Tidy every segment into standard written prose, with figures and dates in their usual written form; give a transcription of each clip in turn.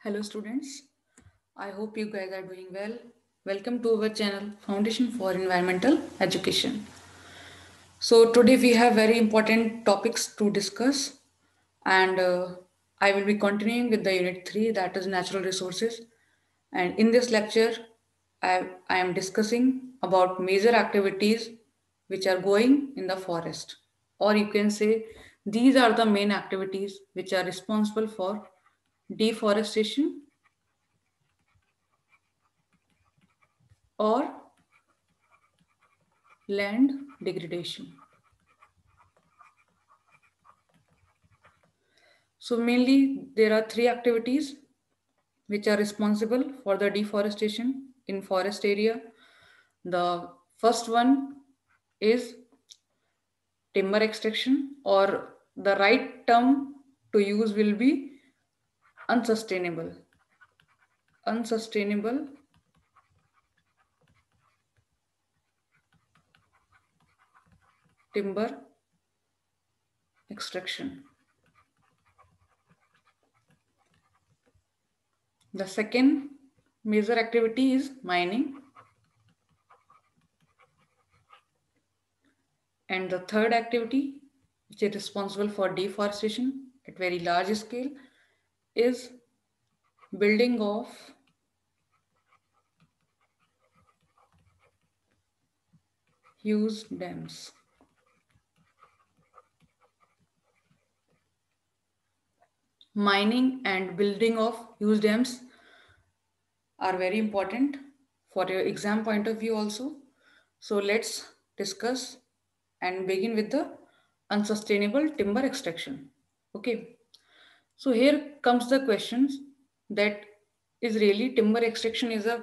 Hello students, I hope you guys are doing well. Welcome to our channel Foundation for Environmental Education. So today we have very important topics to discuss and I will be continuing with the unit 3, that is natural resources, and in this lecture I am discussing about major activities which are going in the forest, or you can say these are the main activities which are responsible for deforestation or land degradation. So mainly there are three activities which are responsible for the deforestation in forest area. The first one is timber extraction, or the right term to use will be unsustainable. Unsustainable timber extraction. The second major activity is mining. And the third activity, which is responsible for deforestation at very large scale, is building of huge dams. Mining and building of huge dams are very important for your exam point of view also. So let's discuss and begin with the unsustainable timber extraction. Okay. So here comes the questions that is really timber extraction is a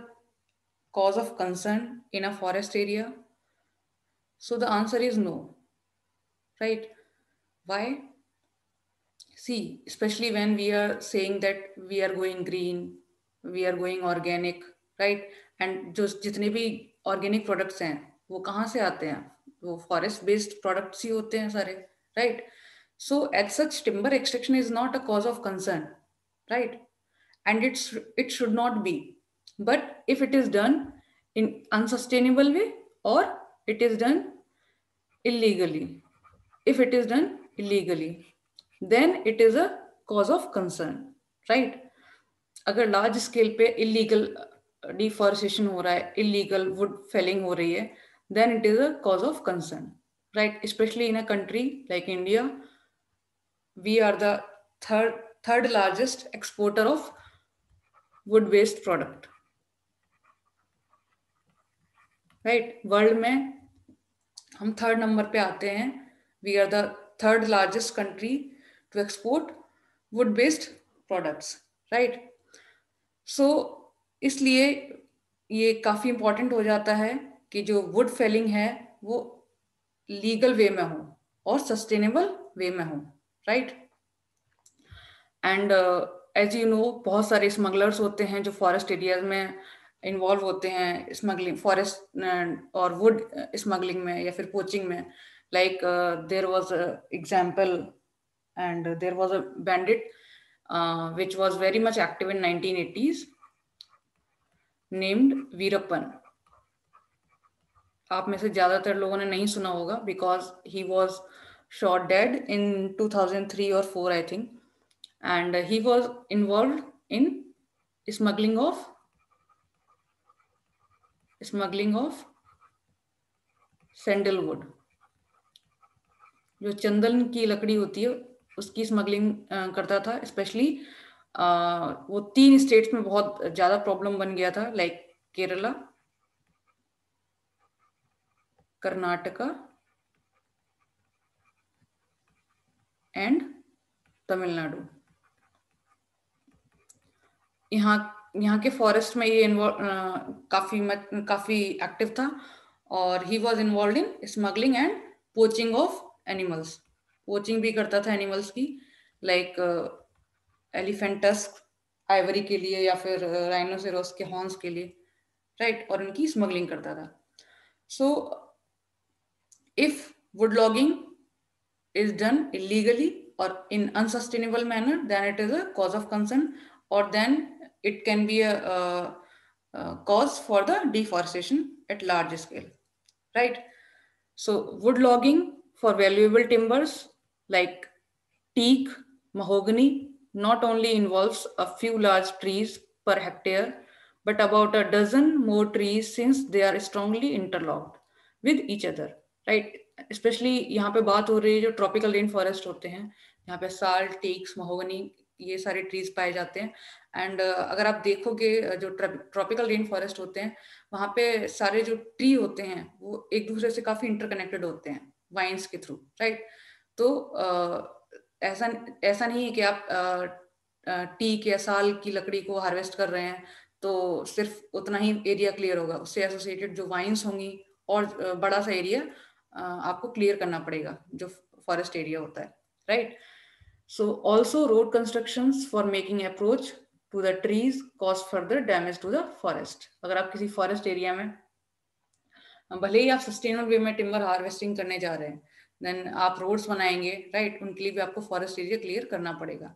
cause of concern in a forest area? So the answer is no, right? Why? See, especially when we are saying that we are going green, we are going organic, right? And जो जितने भी organic products हैं वो कहाँ से आते हैं? वो फॉरेस्ट बेस्ड प्रोडक्ट्स ही होते हैं सारे, right? So as such, timber extraction is not a cause of concern, right? And it should not be. But if it is done in unsustainable way, or it is done illegally, if it is done illegally, then it is a cause of concern, right? अगर large scale पे illegal deforestation हो रहा है, illegal would Fehling हो रही है, then it is a cause of concern, right? Especially in a country like India, we are the third largest exporter of wood waste product, right? World में हम third number पे आते हैं. We are the third largest country to export wood based products, right? So इसलिए ये काफ़ी important हो जाता है कि जो वुड फेलिंग है वो लीगल वे में हो और सस्टेनेबल वे में हो, right? And as you know, बहुत सारे स्मगलर्स होते हैं जो फॉरेस्ट एरियाज में इन्वॉल्व होते हैं स्मगलिंग, फॉरेस्ट और वुड स्मगलिंग में या फिर पोचिंग में. Like there was example, and there was a bandit which was very much active in 1980s named Veerappan. आप में से ज़्यादातर लोगों ने नहीं सुना होगा because he was shot dead in 2003 और 4 I think, and he was involved in smuggling of sandalwood. जो चंदन की लकड़ी होती है उसकी स्मगलिंग करता था. स्पेशली वो 3 स्टेट्स में बहुत ज़्यादा प्रॉब्लम बन गया था, लाइक केरला, कर्नाटका एंड तमिलनाडु. यहाँ के फॉरेस्ट में ये काफ़ी एक्टिव था, और he was involve in smuggling and poaching of animals. Poaching भी करता था एनिमल्स की, लाइक एलिफेंट टस्क आइवरी के लिए या फिर राइनोसेरोस के हॉर्न्स के लिए, राइट? और उनकी स्मगलिंग करता था. So if would logging is done illegally or in unsustainable manner, then it is a cause of concern or then it can be a cause for the deforestation at large scale, right? So wood logging for valuable timbers like teak, mahogany not only involves a few large trees per hectare, but about a dozen more trees since they are strongly interlocked with each other, right? Especially यहाँ पे बात हो रही है जो tropical rain forest होते हैं, यहाँ पे साल, टीक्स, महोगनी ये सारे ट्रीज पाए जाते हैं. एंड अगर आप देखोगे जो ट्रॉपिकल रेन फॉरेस्ट होते हैं वहाँ पे सारे जो ट्री होते हैं वो एक दूसरे से काफी इंटरकनेक्टेड होते हैं वाइन्स के थ्रू, राइट? तो ऐसा ऐसा नहीं है कि आप टीक या साल की लकड़ी को हार्वेस्ट कर रहे हैं तो सिर्फ उतना ही एरिया क्लियर होगा, उससे एसोसिएटेड जो वाइन्स होंगी और बड़ा सा एरिया आपको क्लियर करना पड़ेगा जो फॉरेस्ट एरिया होता है, right? So also road constructions for making approach to the trees cause further damage to the forest. अगर आप किसी फॉरेस्ट एरिया में भले ही आप सस्टेनेबल वे में टिम्बर हार्वेस्टिंग करने जा रहे हैं, देन आप रोड्स बनाएंगे, राइट? उनके लिए भी आपको फॉरेस्ट एरिया क्लियर करना पड़ेगा.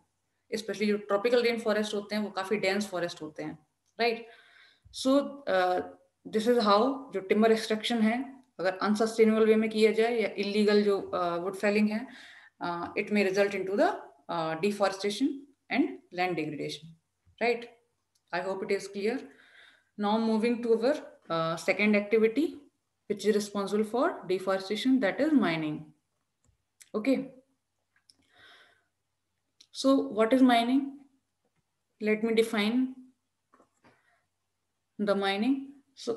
स्पेशली जो ट्रॉपिकल रेन फॉरेस्ट होते हैं वो काफी डेंस फॉरेस्ट होते हैं, right? So this is how जो टिम्बर एक्सट्रैक्शन है अगर अनसस्टेनेबल वे में किया जाए या इलीगल जो वुड फेलिंग है, it may result into the deforestation and land degradation, right? I hope it is clear. Now moving to our second activity which is responsible for deforestation, that is mining. Okay, so what is mining? Let me define the mining. So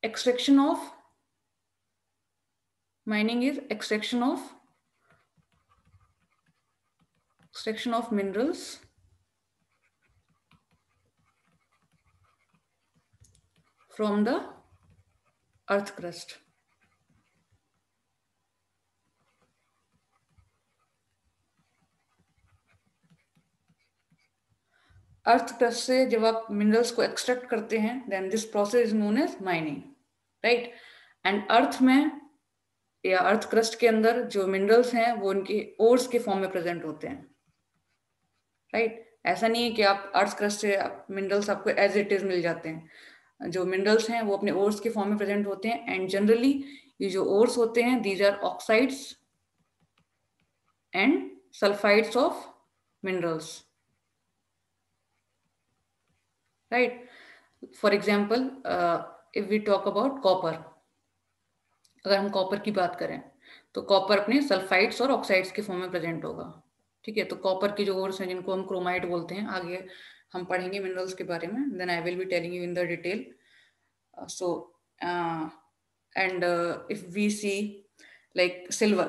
extraction of mining is extraction of minerals from the earth crust. Earth crust से जब आप minerals को extract करते हैं then this process is known as mining, right? And earth में या earth crust के अंदर जो मिनरल्स हैं वो उनके ओर्स के फॉर्म में प्रेजेंट होते हैं, राइट? ऐसा नहीं है कि आप अर्थ क्रस्ट से मिनरल्स आपको एज इट इज मिल जाते हैं. जो मिनरल्स हैं वो अपने ओर्स के फॉर्म में प्रेजेंट होते हैं एंड जनरली ये जो ओर्स होते हैं these are oxides and sulphides of minerals, right? For example if we talk about copper, अगर हम कॉपर की बात करें तो कॉपर अपने सल्फाइड्स और ऑक्साइड्स के फॉर्म में प्रेजेंट होगा, ठीक है? तो कॉपर की जो ओर्स हैं जिनको हम क्रोमाइड बोलते हैं, आगे हम पढ़ेंगे मिनरल्स के बारे में, then I will be telling you in the detail. So and if we see like silver,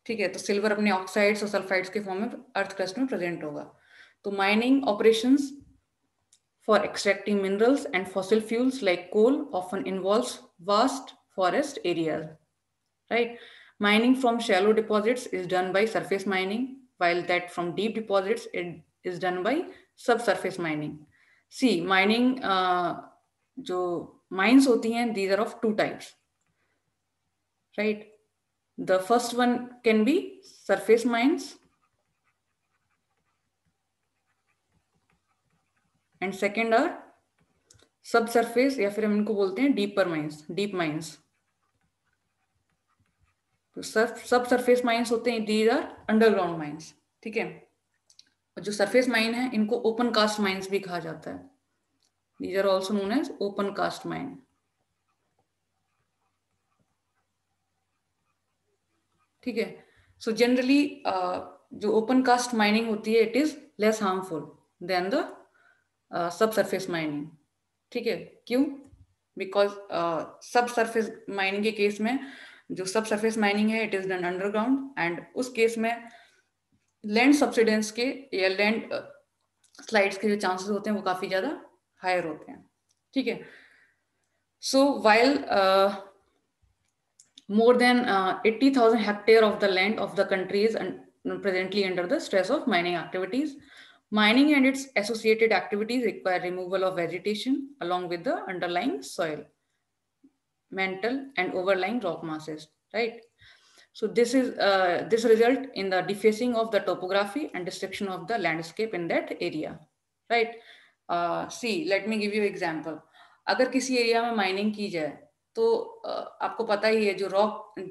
ठीक है? तो सिल्वर अपने ऑक्साइड्स और सल्फाइड्स के फॉर्म में अर्थ क्रस्ट में प्रेजेंट होगा. तो mining operations for extracting minerals and fossil fuels like coal often involves vast forest areas, right? Mining from shallow deposits is done by surface mining, while that from deep deposits it is done by subsurface mining. See, mining जो mines होती हैं these are of two types, right? The first one can be surface mines and second are subsurface या फिर हम इनको बोलते हैं deeper mines, deep mines. तो सब सरफेस माइंस होते हैं दीज आर अंडरग्राउंड माइंस, ठीक है? और जो सरफेस माइन है इनको ओपन कास्ट माइंस भी कहा जाता है. These are also known as open cast mine, ठीक है? सो जनरली जो ओपन कास्ट माइनिंग होती है it is less harmful than the sub surface mining, ठीक है? क्यों? बिकॉज सब सरफेस माइनिंग के केस में जो सब सरफेस माइनिंग है it is done underground and उस केस में लैंड सब्सिडेंस के या लैंड स्लाइड्स के जो चांसेस होते हैं वो काफी ज्यादा हायर होते हैं, ठीक है? So while more than 80,000 hectare of the land of the country is presently under the stress of mining activities. Mining and its associated activities require removal of vegetation along with the underlying soil, mantle and overlying rock masses, right? So this result in the defacing of the topography and destruction of the landscape in that area, right? See, let me give you example. अगर किसी area में mining की जाए तो आपको पता ही है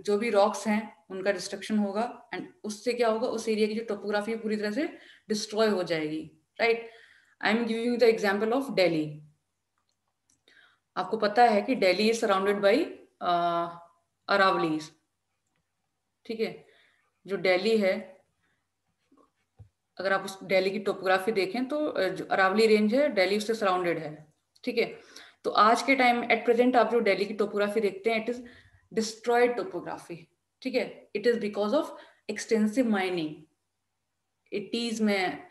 जो भी रॉक्स हैं उनका डिस्ट्रक्शन होगा एंड उससे क्या होगा, उस एरिया की जो टोपोग्राफी पूरी तरह से डिस्ट्रॉय हो जाएगी, right? I am giving you the example of Delhi. आपको पता है कि Delhi is surrounded by Aravallis, ठीक है? जो दिल्ली है, अगर आप उस दिल्ली की टोपोग्राफी देखें तो जो अरावली रेंज है दिल्ली उससे सराउंडेड है, ठीक है? तो आज के टाइम एट प्रेजेंट आप जो दिल्ली की टोपोग्राफी देखते हैं, इट इज डिस्ट्रॉयड टोपोग्राफी, ठीक है? It is because of extensive mining. 80s में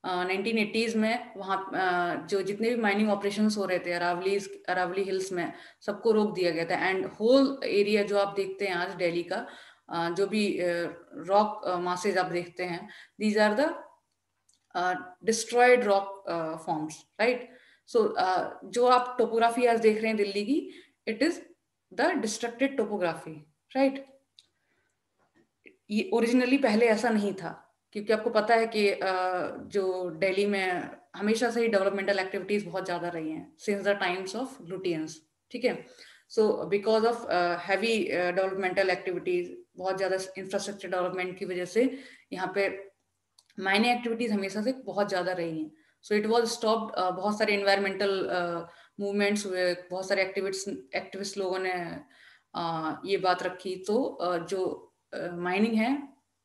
1980s में वहाँ जो जितने भी माइनिंग ऑपरेशंस हो रहे थे अरावली हिल्स में, सबको रोक दिया गया था. एंड होल एरिया जो आप देखते हैं आज दिल्ली का, जो भी रॉक मासेज आप देखते हैं, these are the destroyed rock forms, right? So जो आप टोपोग्राफी आज देख रहे हैं दिल्ली की, it is the destructed topography, right? ये ओरिजिनली पहले ऐसा नहीं था, क्योंकि आपको पता है कि जो दिल्ली में हमेशा से ही डेवलपमेंटल एक्टिविटीज बहुत ज़्यादा रही हैं सिंस द टाइम्स ऑफ ग्लूटियंस, ठीक है? So because of heavy developmental activities, बहुत ज़्यादा इंफ्रास्ट्रक्चर डेवलपमेंट की वजह से यहाँ पे माइनिंग एक्टिविटीज हमेशा से बहुत ज़्यादा रही हैं. So it was stopped. बहुत सारे इन्वायरमेंटल मूवमेंट्स हुए, बहुत सारे एक्टिविस्ट लोगों ने ये बात रखी, तो जो माइनिंग है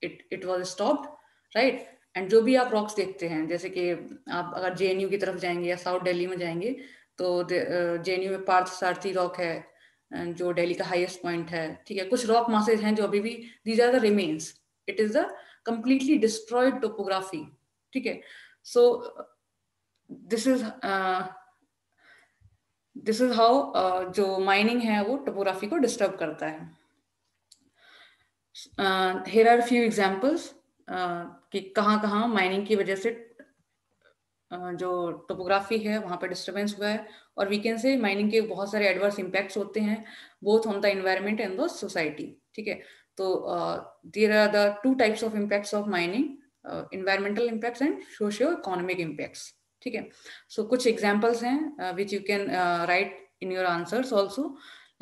it was stopped, right? And जो भी आप रॉक्स देखते हैं, जैसे कि आप अगर जेएनयू की तरफ जाएंगे या साउथ दिल्ली में जाएंगे तो जेएनयू में पार्थ सारथी रॉक है, जो दिल्ली का हाईएस्ट पॉइंट है, ठीक है? कुछ रॉक मासेज हैं जो अभी भी, these are the remains. It is the completely destroyed topography, ठीक है? सो दिस इज हाउ जो माइनिंग है वो टोपोग्राफी को डिस्टर्ब करता है. here are few examples कि कहाँ माइनिंग की वजह से जो टोपोग्राफी है वहाँ पे डिस्टर्बेंस हुआ है. और वी कैन से माइनिंग के बहुत सारे एडवर्स इम्पैक्ट्स होते हैं both on the environment and the society, ठीक है? तो there are the two types of impacts of mining, environmental impacts and socio economic impacts, ठीक है? सो कुछ एग्जाम्पल्स हैं which you can write in your answers also.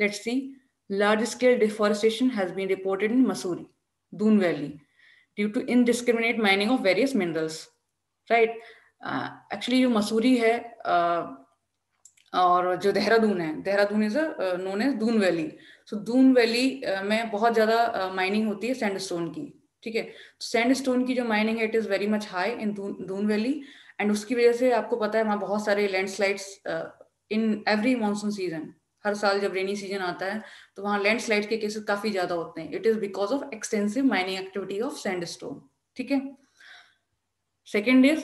Let's see. Large scale deforestation has been reported in Mussoorie, Doon Valley, due to indiscriminate mining of various minerals, right? Actually जो मसूरी है और जो देहरादून है, Dehradun is known as Doon valley. So Doon valley में बहुत ज़्यादा mining होती है सैंडस्टोन की, ठीक है? सैंडस्टोन की जो माइनिंग है it is very much high in Doon valley. And उसकी वजह से आपको पता है वहाँ बहुत सारे landslides in every monsoon season. हर साल जब रेनी सीजन आता है तो वहाँ लैंडस्लाइड के केसेस काफ़ी ज़्यादा होते हैं. It is because of extensive mining activity of sandstone, ठीक है? Second is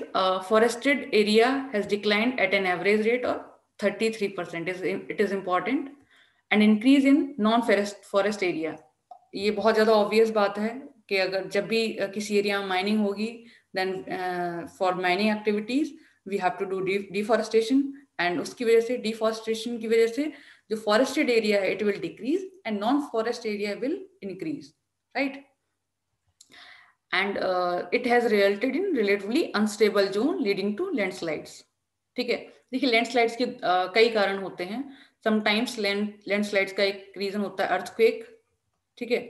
forested area has declined at an average rate of 33%. It is important. And increase in non-forest area. ये बहुत ज़्यादा obvious बात है कि अगर जब भी किसी एरिया में माइनिंग होगी, then for mining activities we have to do deforestation. And उसकी वजह से deforestation की वजह से जो forested area है it will decrease and non-forest area will increase, right? And it has resulted in relatively unstable zone leading to landslides, ठीक है? देखिए लैंडस्लाइड्स के कई कारण होते हैं. समटाइम्स लैंडस्लाइड्स का एक रीजन होता है अर्थक्वेक, ठीक है?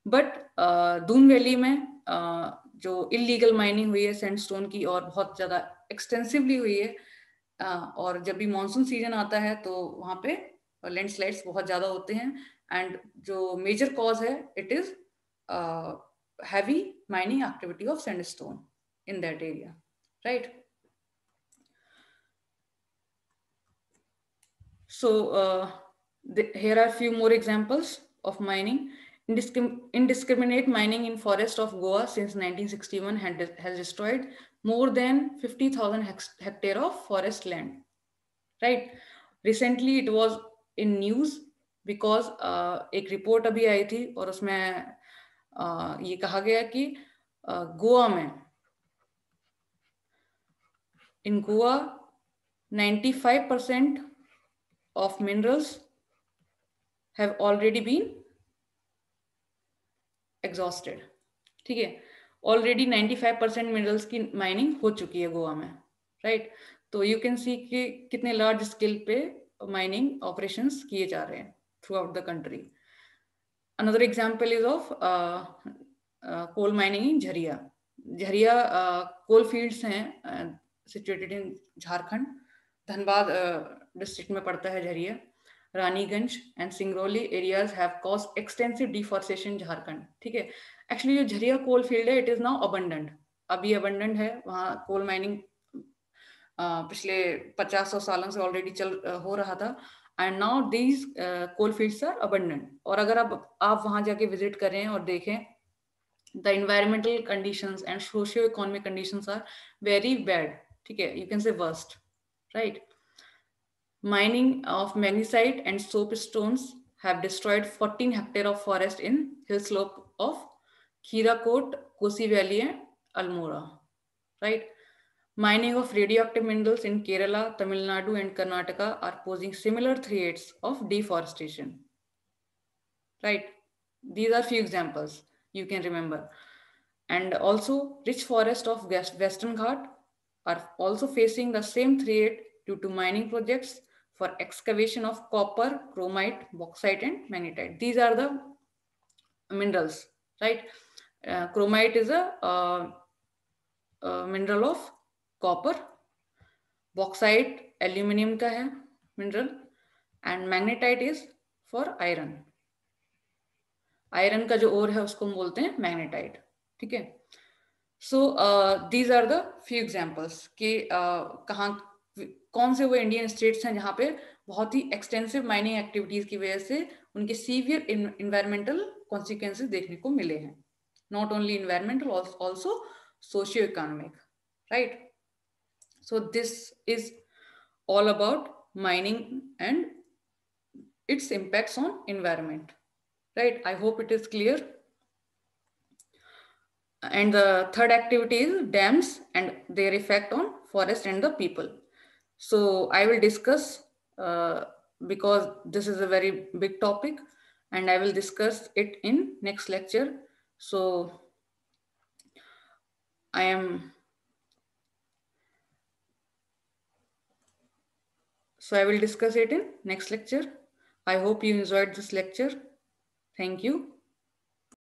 बट दून वैली में जो इलीगल माइनिंग हुई है सैंडस्टोन की और बहुत ज़्यादा एक्सटेंसिवली हुई है, और जब भी मानसून सीजन आता है तो वहाँ पे लैंडस्लाइड्स बहुत ज़्यादा होते हैं. एंड जो मेजर कॉज है it is heavy mining activity of sandstone in that area, right? So here are few more examples of mining. Indiscriminate mining in forest of Goa since 1961 has destroyed more than 50,000 hectare of forest land, right? Recently it was in news because एक report अभी आई थी और उसमें ये कहा गया कि गोवा में, in Goa 95% of minerals have already been exhausted, ठीक है। ऑलरेडी 95% मिनरल्स की माइनिंग हो चुकी है गोवा में, राइट। तो यू कैन सी कि कितने लार्ज स्केल पे माइनिंग ऑपरेशंस किए जा रहे हैं throughout the country. Another example is of coal mining in Jharia. Jharia coal fields हैं situated in Jharkhand, Dhanbad district में पड़ता है Jharia. Raniganj and Singrauli areas have caused extensive deforestation Jharkhand, ठीक है। एक्चुअली जो झरिया कोल फील्ड है इट इज नाउ अबंडेंट, अभी अबंडेंट है। वहाँ कोल माइनिंग पिछले 50-100 सालों से ऑलरेडी हो रहा था, and now these coal fields are abundant. और अगर आप वहाँ जाके विजिट करें और देखें, the environmental conditions and socio-economic conditions are very bad, ठीक है, you can say worst, right? Mining of magnesite and soapstones have destroyed 14 hectares of forest in hill slope of Khirakot, Kosi Valley and Almora, right? Mining of radioactive minerals in Kerala, Tamil Nadu and Karnataka are posing similar threats of deforestation, right? These are few examples you can remember. And also, rich forests of Western Ghat are also facing the same threat due to mining projects for excavation of copper, chromite, bauxite, and magnetite. These are the minerals, right? Chromite is a mineral of copper, bauxite aluminium का है mineral, and magnetite is for iron. Iron का जो ओर है उसको हम बोलते हैं magnetite, ठीक है। So these are the few examples कि कहाँ कौन से वो इंडियन स्टेट्स हैं जहाँ पे बहुत ही एक्सटेंसिव माइनिंग एक्टिविटीज की वजह से उनके सीवियर इन्वायरमेंटल कॉन्सिक्वेंसेस देखने को मिले हैं। Not only environmental, also socio economic, right. So this is all about mining and its impacts on environment, right? I hope it is clear. And the third activity is dams and their effect on forest and the people. So I will discuss because this is a very big topic, and I will discuss it in next lecture. So I will discuss it in next lecture. I hope you enjoyed this lecture. Thank you.